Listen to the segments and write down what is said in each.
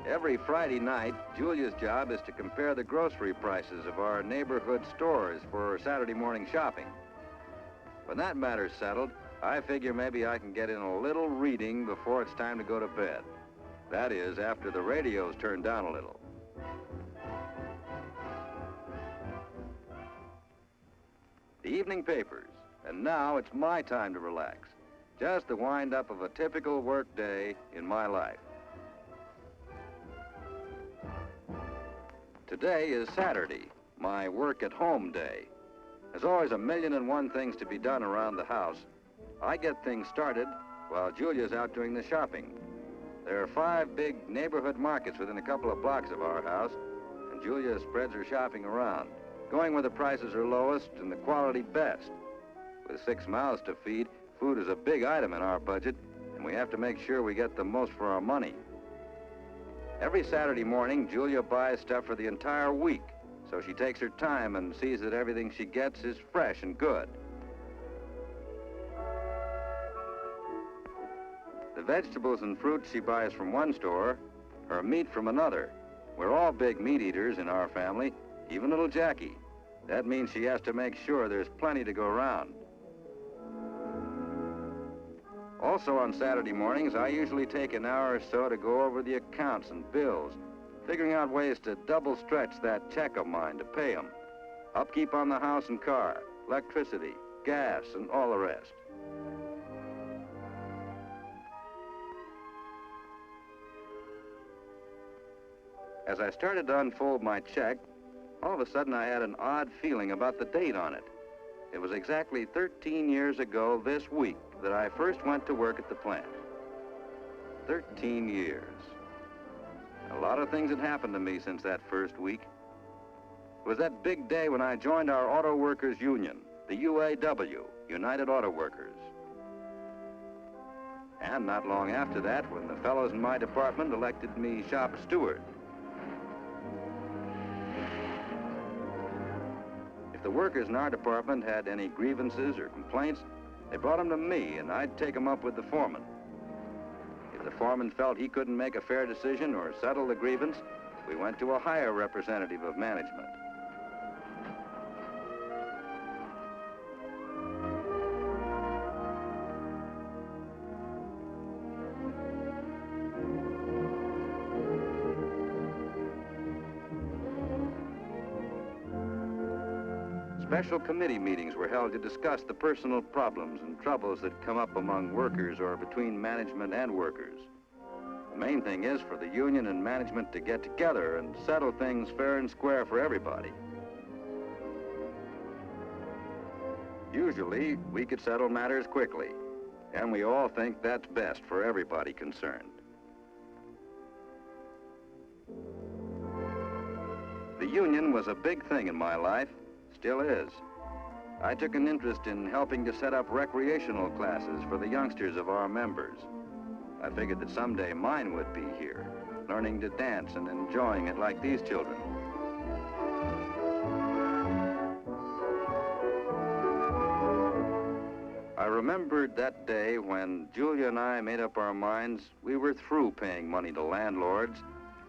Every Friday night, Julia's job is to compare the grocery prices of our neighborhood stores for Saturday morning shopping. When that matter's settled, I figure maybe I can get in a little reading before it's time to go to bed. That is, after the radio's turned down a little. The evening papers, and now it's my time to relax. Just the wind-up of a typical work day in my life. Today is Saturday, my work-at-home day. There's always 1,000,001 things to be done around the house. I get things started while Julia's out doing the shopping. There are 5 big neighborhood markets within a couple of blocks of our house, and Julia spreads her shopping around, going where the prices are lowest and the quality best. With 6 mouths to feed, food is a big item in our budget, and we have to make sure we get the most for our money. Every Saturday morning, Julia buys stuff for the entire week, so she takes her time and sees that everything she gets is fresh and good. The vegetables and fruit she buys from one store, her meat from another. We're all big meat eaters in our family, even little Jackie. That means she has to make sure there's plenty to go around. Also on Saturday mornings, I usually take an hour or so to go over the accounts and bills, figuring out ways to double stretch that check of mine to pay them. Upkeep on the house and car, electricity, gas, and all the rest. As I started to unfold my check, all of a sudden I had an odd feeling about the date on it. It was exactly 13 years ago this week that I first went to work at the plant. 13 years. A lot of things had happened to me since that first week. It was that big day when I joined our Auto Workers Union, the UAW, United Auto Workers. And not long after that, when the fellows in my department elected me shop steward. If the workers in our department had any grievances or complaints, they brought them to me, and I'd take them up with the foreman. If the foreman felt he couldn't make a fair decision or settle the grievance, we went to a higher representative of management. Special committee meetings were held to discuss the personal problems and troubles that come up among workers or between management and workers. The main thing is for the union and management to get together and settle things fair and square for everybody. Usually, we could settle matters quickly, and we all think that's best for everybody concerned. The union was a big thing in my life. Still is. I took an interest in helping to set up recreational classes for the youngsters of our members. I figured that someday mine would be here, learning to dance and enjoying it like these children. I remembered that day when Julia and I made up our minds we were through paying money to landlords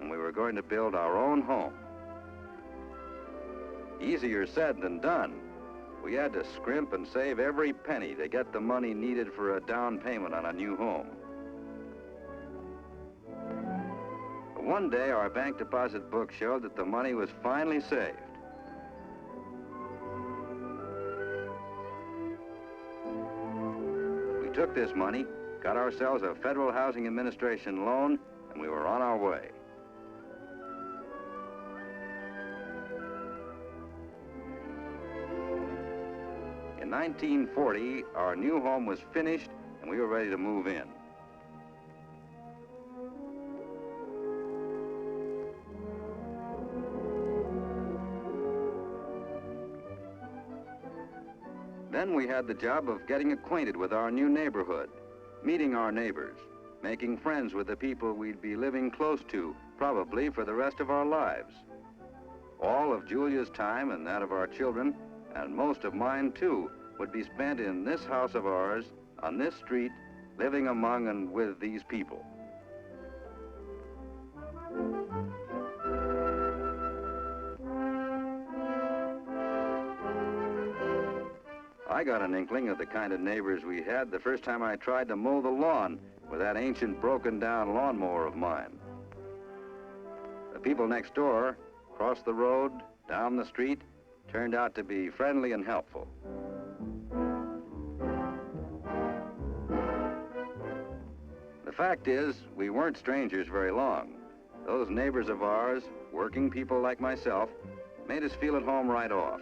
and we were going to build our own home. Easier said than done. We had to scrimp and save every penny to get the money needed for a down payment on a new home. One day, our bank deposit book showed that the money was finally saved. We took this money, got ourselves a Federal Housing Administration loan, and we were on our way. In 1940, our new home was finished and we were ready to move in. Then we had the job of getting acquainted with our new neighborhood, meeting our neighbors, making friends with the people we'd be living close to, probably for the rest of our lives. All of Julia's time and that of our children, and most of mine too, would be spent in this house of ours, on this street, living among and with these people. I got an inkling of the kind of neighbors we had the first time I tried to mow the lawn with that ancient broken-down lawnmower of mine. The people next door, across the road, down the street, turned out to be friendly and helpful. The fact is, we weren't strangers very long. Those neighbors of ours, working people like myself, made us feel at home right off.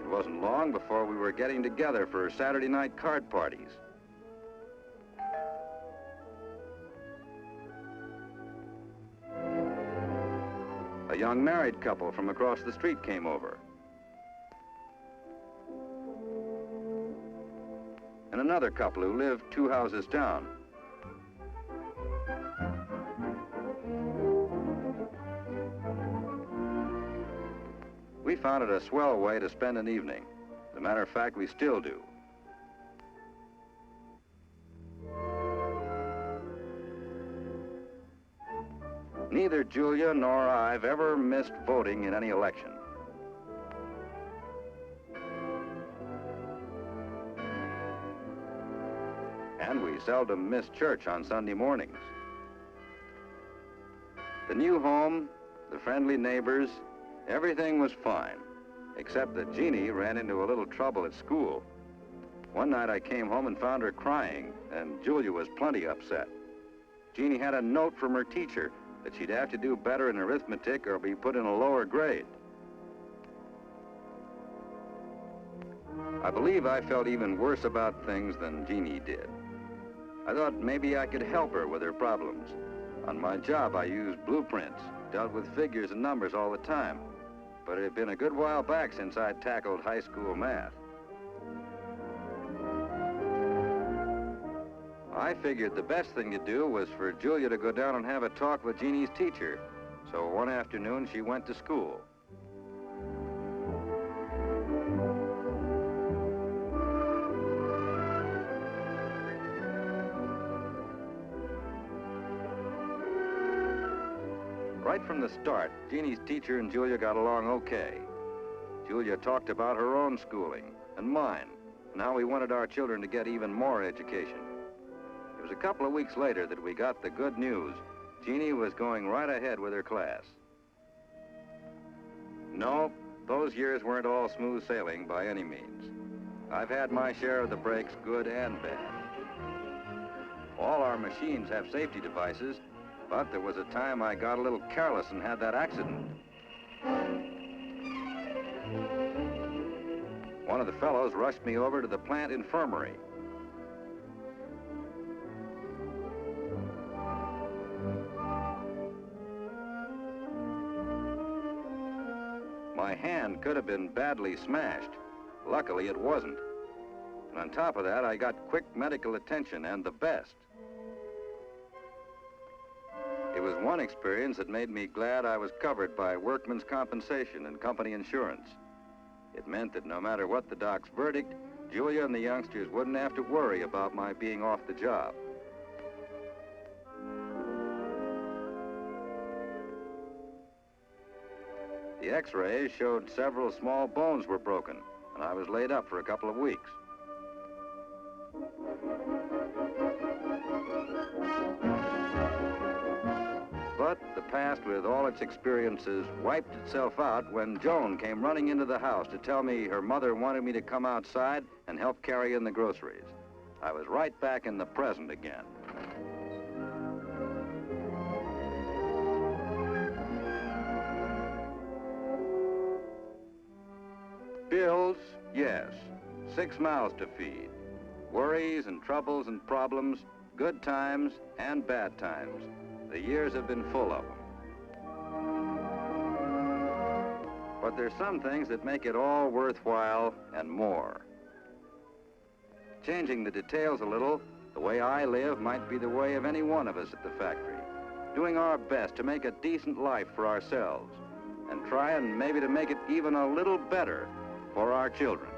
It wasn't long before we were getting together for Saturday night card parties. A young married couple from across the street came over. And another couple who lived 2 houses down. We found it a swell way to spend an evening. As a matter of fact, we still do. Neither Julia nor I've ever missed voting in any election. And we seldom miss church on Sunday mornings. The new home, the friendly neighbors, everything was fine, except that Jeannie ran into a little trouble at school. One night I came home and found her crying, and Julia was plenty upset. Jeannie had a note from her teacher that she'd have to do better in arithmetic or be put in a lower grade. I believe I felt even worse about things than Jeannie did. I thought maybe I could help her with her problems. On my job, I used blueprints, dealt with figures and numbers all the time. But it had been a good while back since I'd tackled high school math. I figured the best thing to do was for Julia to go down and have a talk with Jeannie's teacher. So one afternoon, she went to school. Right from the start, Jeannie's teacher and Julia got along okay. Julia talked about her own schooling and mine, and how we wanted our children to get even more education. It was a couple of weeks later that we got the good news. Jeannie was going right ahead with her class. No, those years weren't all smooth sailing by any means. I've had my share of the breaks, good and bad. All our machines have safety devices, but there was a time I got a little careless and had that accident. One of the fellows rushed me over to the plant infirmary. My hand could have been badly smashed. Luckily, it wasn't. And on top of that, I got quick medical attention and the best. It was one experience that made me glad I was covered by workman's compensation and company insurance. It meant that no matter what the doc's verdict, Julia and the youngsters wouldn't have to worry about my being off the job. The x-rays showed several small bones were broken, and I was laid up for a couple of weeks. But the past, with all its experiences, wiped itself out when Joan came running into the house to tell me her mother wanted me to come outside and help carry in the groceries. I was right back in the present again. Bills, yes. 6 mouths to feed. Worries and troubles and problems, good times and bad times. The years have been full of them. But there's some things that make it all worthwhile and more. Changing the details a little, the way I live might be the way of any one of us at the factory. Doing our best to make a decent life for ourselves and try and maybe to make it even a little better for our children.